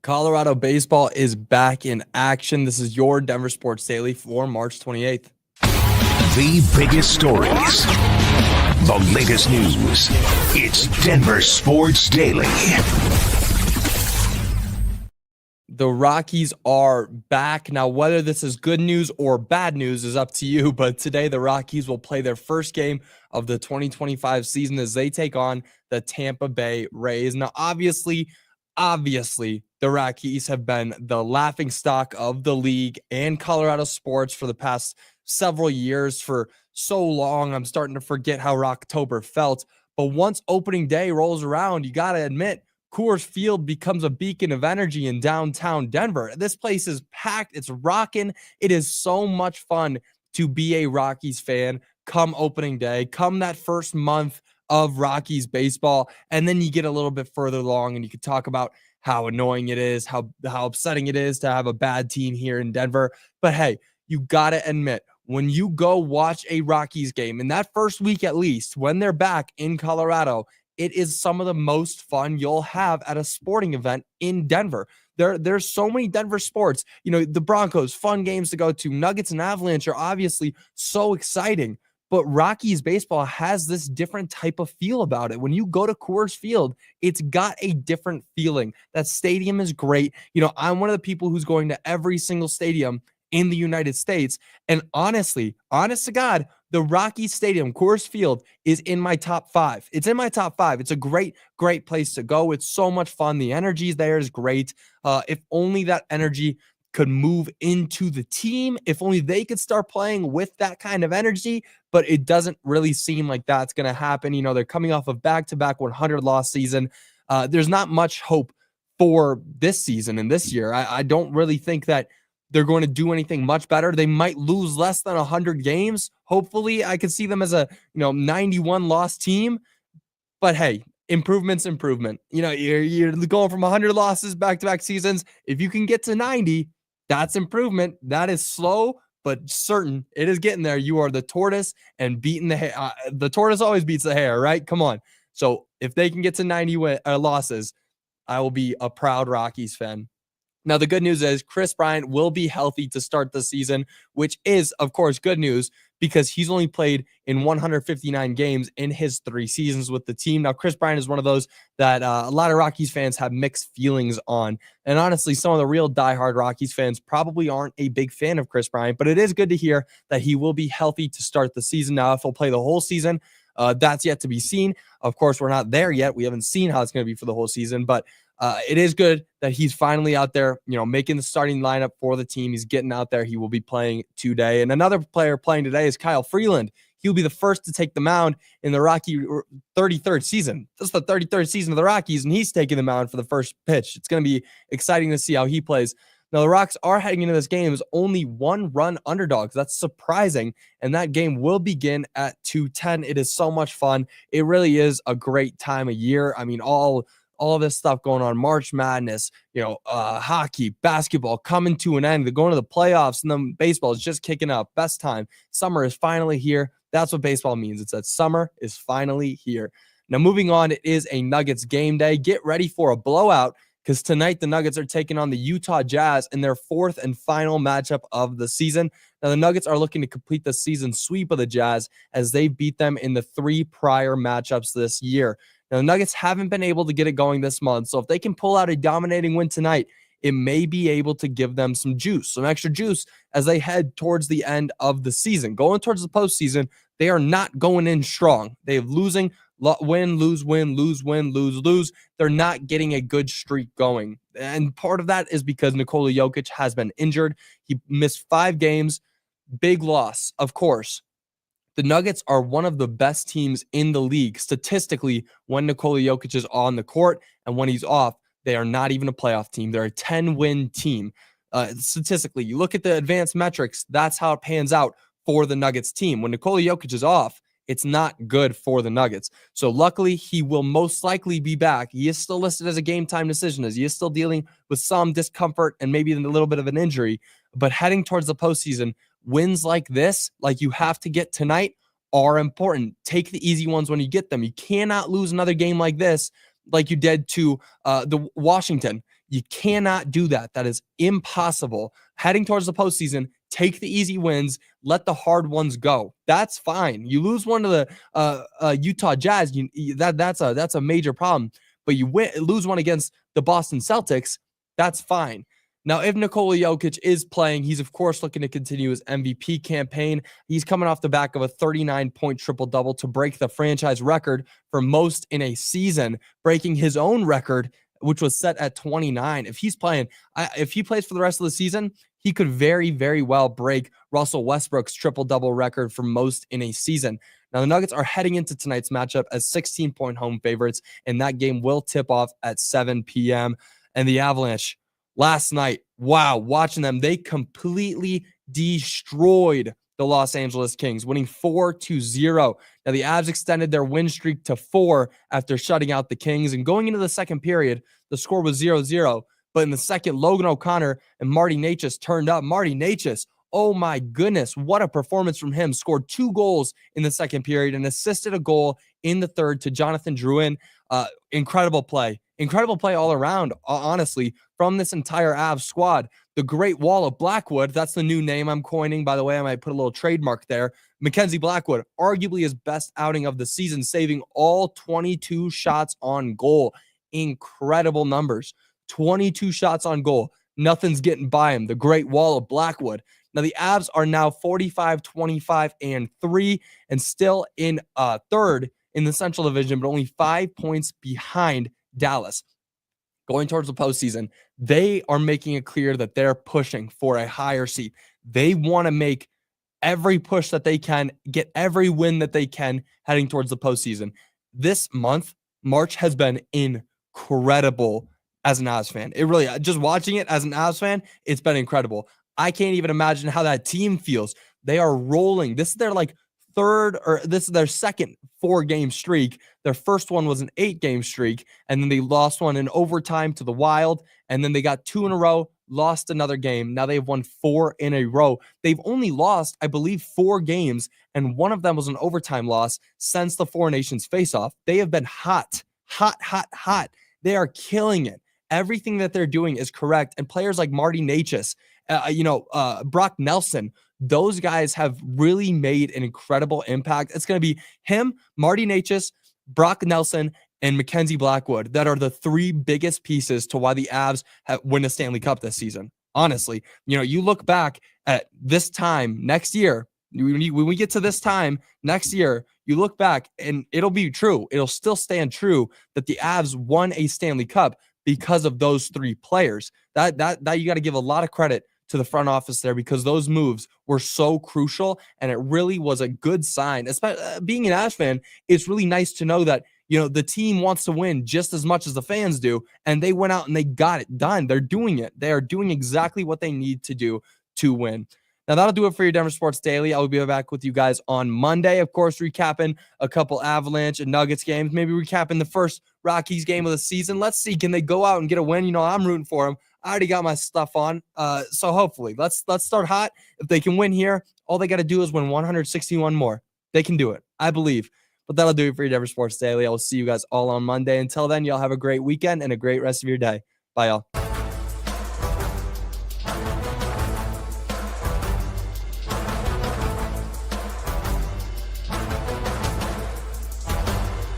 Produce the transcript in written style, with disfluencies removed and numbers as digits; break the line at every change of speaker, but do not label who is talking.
Colorado baseball is back in action. This is your Denver Sports Daily for March 28th.
The biggest stories, the latest news. It's Denver Sports Daily.
The Rockies are back. Now, whether this is good news or bad news is up to you, but today the Rockies will play their first game of the 2025 season as they take on the Tampa Bay Rays. Now, obviously, the Rockies have been the laughingstock of the league and Colorado sports for the past several years. For so long, I'm starting to forget how Rocktober felt. But once opening day rolls around, you got to admit, Coors Field becomes a beacon of energy in downtown Denver. This place is packed. It's rocking. It is so much fun to be a Rockies fan come opening day, come that first month of Rockies baseball. And then you get a little bit further along and you could talk about how annoying it is, how upsetting it is to have a bad team here in Denver. But hey, you got to admit, when you go watch a Rockies game, in that first week at least, when they're back in Colorado, it is some of the most fun you'll have at a sporting event in Denver. There's so many Denver sports. You know, the Broncos, fun games to go to. Nuggets and Avalanche are obviously so exciting. But Rockies baseball has this different type of feel about it. When you go to Coors Field, it's got a different feeling. That stadium is great. You know, I'm one of the people who's going to every single stadium in the United States. And honestly, honest to God, the Rockies Stadium, Coors Field, is in my top 5. It's in my top 5. It's a great place to go. It's so much fun. The energy there is great. If only that energy could move into the team, if only they could start playing with that kind of energy, but it doesn't really seem like that's going to happen. You know, they're coming off of back-to-back 100-loss season. There's not much hope for this season and this year. I don't really think that they're going to do anything much better. They might lose less than 100 games. Hopefully, I could see them as a 91-loss team. But hey, improvement. You know, you're going from 100 losses back-to-back seasons. If you can get to 90, that's improvement. That is slow, but certain. It is getting there. You are the tortoise and beating the hare. The tortoise always beats the hare, right? Come on. So if they can get to 90 losses, I will be a proud Rockies fan. Now, the good news is Kris Bryant will be healthy to start the season, which is, of course, good news because he's only played in 159 games in his 3 seasons with the team. Now, Kris Bryant is one of those that a lot of Rockies fans have mixed feelings on. And honestly, some of the real diehard Rockies fans probably aren't a big fan of Kris Bryant, but it is good to hear that he will be healthy to start the season. Now, if he'll play the whole season, that's yet to be seen. Of course, we're not there yet. We haven't seen how it's going to be for the whole season, but it is good that he's finally out there, making the starting lineup for the team. He's getting out there. He will be playing today. And another player playing today is Kyle Freeland. He'll be the first to take the mound in the Rocky 33rd season. This is the 33rd season of the Rockies, and he's taking the mound for the first pitch. It's going to be exciting to see how he plays. Now, the Rocks are heading into this game as only 1-run underdogs. That's surprising, and that game will begin at 2:10. It is so much fun. It really is a great time of year. I mean, all of this stuff going on, March Madness, hockey, basketball coming to an end. They're going to the playoffs, and then baseball is just kicking up. Best time. Summer is finally here. That's what baseball means. It's that summer is finally here. Now, moving on, it is a Nuggets game day. Get ready for a blowout because tonight the Nuggets are taking on the Utah Jazz in their 4th and final matchup of the season. Now, the Nuggets are looking to complete the season sweep of the Jazz as they beat them in the 3 prior matchups this year. Now, the Nuggets haven't been able to get it going this month, so if they can pull out a dominating win tonight, it may be able to give them some extra juice as they head towards the end of the season. Going towards the postseason, they are not going in strong. They have losing, win, lose, win, lose, win, lose, lose. They're not getting a good streak going. And part of that is because Nikola Jokic has been injured. He missed 5 games. Big loss, of course. The Nuggets are one of the best teams in the league statistically when Nikola Jokic is on the court, and when he's off, they are not even a playoff team. They're a 10-win team. Statistically, you look at the advanced metrics, that's how it pans out for the Nuggets team. When Nikola Jokic is off, it's not good for the Nuggets. So luckily, he will most likely be back. He is still listed as a game-time decision as he is still dealing with some discomfort and maybe a little bit of an injury. But heading towards the postseason, wins like this, like you have to get tonight, are important. Take the easy ones when you get them. You cannot lose another game like this like you did to the Washington. You cannot do that. That is impossible. Heading towards the postseason, take the easy wins, let the hard ones go. That's fine. You lose one to the Utah Jazz, that's a major problem. But you lose one against the Boston Celtics, that's fine. Now, if Nikola Jokic is playing, he's of course looking to continue his MVP campaign. He's coming off the back of a 39-point triple-double to break the franchise record for most in a season, breaking his own record, which was set at 29. If he's playing, if he plays for the rest of the season, he could very, very well break Russell Westbrook's triple-double record for most in a season. Now, the Nuggets are heading into tonight's matchup as 16-point home favorites, and that game will tip off at 7 p.m. And the Avalanche, last night, wow, watching them, they completely destroyed the Los Angeles Kings, winning 4-0. Now, the Avs extended their win streak to 4 after shutting out the Kings. And going into the second period, the score was 0-0. But in the second, Logan O'Connor and Marty Necas turned up. Marty Necas, oh my goodness, what a performance from him. Scored 2 goals in the second period and assisted a goal in the third to Jonathan Drouin. Incredible play. Incredible play all around, honestly, from this entire Avs squad. The Great Wall of Blackwood, that's the new name I'm coining. By the way, I might put a little trademark there. Mackenzie Blackwood, arguably his best outing of the season, saving all 22 shots on goal. Incredible numbers. 22 shots on goal. Nothing's getting by him. The Great Wall of Blackwood. Now, the Avs are now 45, 25, and 3, and still in third in the Central Division, but only 5 points behind Dallas. Going towards the postseason, they are making it clear that they're pushing for a higher seed. They want to make every push that they can, get every win that they can heading towards the postseason. This month, March, has been incredible as an Avs fan. It really, just watching it as an Avs fan, it's been incredible. I can't even imagine how that team feels. They are rolling. This is their this is their second 4-game streak. Their first one was an 8-game streak, and then they lost one in overtime to the Wild, and then they got 2 in a row, lost another game. Now they've won 4 in a row. They've only lost, I believe, 4 games, and one of them was an overtime loss since the Four Nations face-off. They have been hot. They are killing it. Everything that they're doing is correct, and players like Marty Necas, Brock Nelson, those guys have really made an incredible impact. It's going to be him, Marty Necas, Brock Nelson, and Mackenzie Blackwood that are the 3 biggest pieces to why the Avs win a Stanley Cup this season. Honestly, you look back at this time next year, when we get to this time next year, you look back and it'll be true. It'll still stand true that the Avs won a Stanley Cup because of those 3 players. That you got to give a lot of credit to the front office there, because those moves were so crucial, and it really was a good sign. Especially being an Avs fan, it's really nice to know that the team wants to win just as much as the fans do, and they went out and they got it done. They're doing it. They are doing exactly what they need to do to win. Now, that'll do it for your Denver Sports Daily. I will be back with you guys on Monday, of course, recapping a couple Avalanche and Nuggets games, maybe recapping the first Rockies game of the season. Let's see, can they go out and get a win? I'm rooting for them. I already got my stuff on, so hopefully, let's start hot. If they can win here, all they got to do is win 161 more. They can do it, I believe. But that'll do it for your Denver Sports Daily. I will see you guys all on Monday. Until then, y'all have a great weekend and a great rest of your day. Bye, y'all.